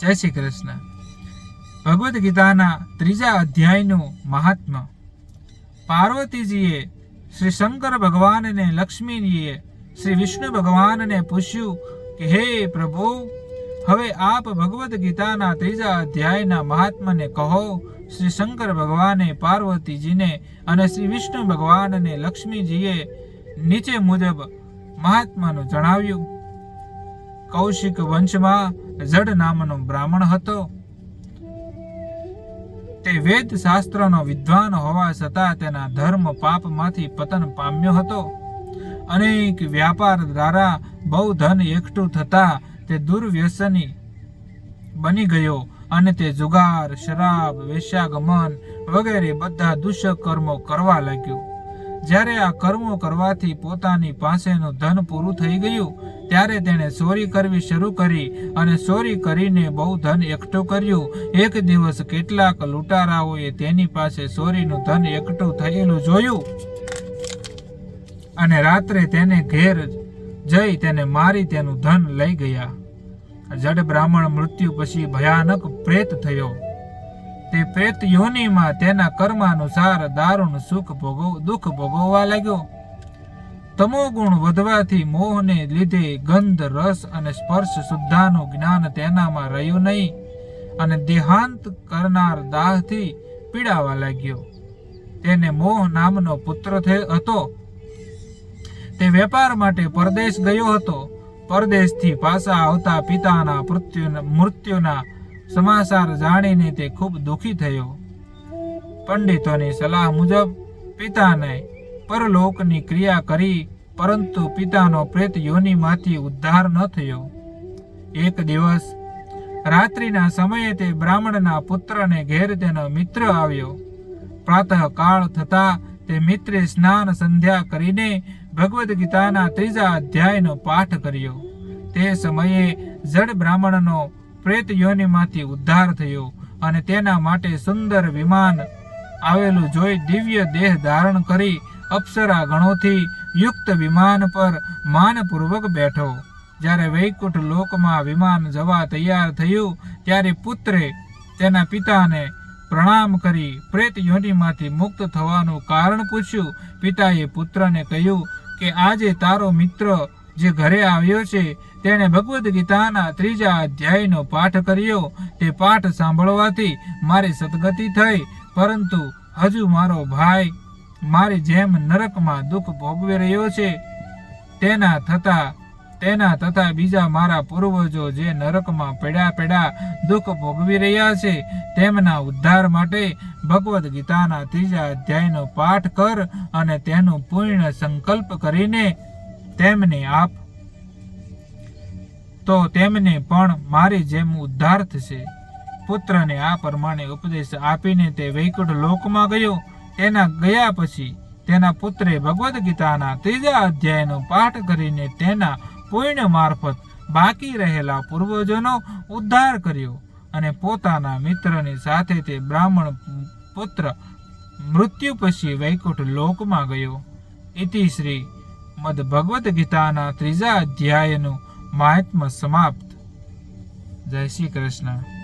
જય શ્રી કૃષ્ણ. ભગવદ્ ગીતાના 3જા અધ્યાયનું મહાત્મ્ય. પાર્વતીજીએ શ્રી શંકર ભગવાનને લક્ષ્મીજીએ શ્રી વિષ્ણુ ભગવાનને પૂછ્યું કે હે પ્રભુ, હવે આપ ભગવદ્ ગીતાના 3જા અધ્યાયના મહાત્મ્યને કહો. શ્રી શંકર ભગવાને પાર્વતીજીને અને શ્રી વિષ્ણુ ભગવાનને લક્ષ્મીજીએ નીચે મુજબ મહાત્માનું જણાવ્યું. કૌશિક વંશમાં જડ નામનો બ્રાહ્મણ હતો. તે વેદ શાસ્ત્રનો વિદ્વાન હોવા છતાં તેના ધર્મ પાપમાંથી પતન પામ્યો હતો. અનેક વ્યાપાર દ્વારા બહુ ધન એકઠું થતા તે દુર્વ્યસની બની ગયો અને તે જુગાર, શરાબ, વેશ્યાગમન વગેરે બધા દુષ્કર્મો કરવા લાગ્યો. જ્યારે આ કર્મો કરવાથી પોતાની પાસેનું ધન પૂરું થઈ ગયું ત્યારે તેણે ચોરી કરવી શરૂ કરી અને ચોરી કરીને બહુ ધન એકઠું કર્યું. એક દિવસ કેટલાક લૂંટારાઓએ તેની પાસે ચોરીનું ધન એકઠું થયેલું જોયું અને રાત્રે તેને ઘેર જઈ તેને મારી તેનું ધન લઈ ગયા. જડ બ્રાહ્મણ મૃત્યુ પછી ભયાનક પ્રેત થયો. તે પ્રેત યોનિમાં તેના કર્માનુસાર દારૂણ દુઃખ ભોગવવા લાગ્યો. તમોગુણ વધવાથી મોહને લીધે ગંધ, રસ અને સ્પર્શ શુદ્ધાનું જ્ઞાન તેનામાં રહ્યું નહીં અને દેહાંત કરનાર દાહથી પીડાવા લાગ્યો. તેને મોહ નામનો પુત્ર હતો. તે વેપાર માટે પરદેશ ગયો હતો. પરદેશથી પાછા આવતા પિતાના મૃત્યુના સમાચાર જાણીને તે ખૂબ દુઃખી થયો. પંડિતોની સલાહ મુજબ પિતાને પરલોકની ક્રિયા કરી, પરંતુ પિતાનો પ્રેત યોનિમાંથી ઉદ્ધાર ન થયો. એક દિવસ રાત્રિના સમયે તે બ્રાહ્મણના પુત્રને ઘેર તેનો મિત્ર આવ્યો. પ્રાતઃ કાળ થતા તે મિત્રે સ્નાન સંધ્યા કરીને ભગવદ્ ગીતાના 3જા અધ્યાયનો પાઠ કર્યો. તે સમયે જડ બ્રાહ્મણનો પ્રેત યોનિમાંથી ઉદ્ધાર થયો અને તેના માટે સુંદર વિમાન આવેલું જોઈ દિવ્ય દેહ ધારણ કરી અપ્સરા ગણોથી યુક્ત વિમાન પર માનપૂર્વક બેઠો. જ્યારે વૈકુંઠ લોકમાં વિમાન જવા તૈયાર થયું ત્યારે પુત્રે તેના પિતાને પ્રણામ કરી પ્રેત યોનિમાંથી મુક્ત થવાનું કારણ પૂછ્યું. પિતાએ પુત્રને કહ્યું કે આજે તારો મિત્ર જે ઘરે આવ્યો છે તેણે ભગવદ્ ગીતાના 3જા અધ્યાયનો પાઠ કર્યો. તે પાઠ સાંભળવાથી મારી સદગતિ થઈ, પરંતુ હજુ મારો ભાઈ મારી જેમ નરકમાં દુઃખ ભોગવી રહ્યો છે. તેના તથા બીજા મારા પૂર્વજો જે નરકમાં પડ્યા દુઃખ ભોગવી રહ્યા છે તેમના ઉદ્ધાર માટે ભગવદ્ ગીતાના 3જા અધ્યાયનો પાઠ કર અને તેનું પૂર્ણ સંકલ્પ કરીને તેમને આપ, તો તેમને પણ મારી જેમ ઉદ્ધાર થશે. પુત્રને આ પ્રમાણે ઉપદેશ આપીને તે વૈકુંઠ લોકમાં ગયો. તેના ગયા પછી તેના પુત્રે ભગવદ્ ગીતાના 3જા અધ્યાયનો પાઠ કરીને તેના પુણ્ય મારફત બાકી રહેલા પૂર્વજોનો ઉદ્ધાર કર્યો અને પોતાના મિત્રની સાથે તે બ્રાહ્મણ પુત્ર મૃત્યુ પછી વૈકુંઠ લોકમાં ગયો. ઇતિ શ્રી મદ ભગવદ્ ગીતાના 3જા અધ્યાયનું મહાત્મ્ય સમાપ્ત. જય શ્રી કૃષ્ણ.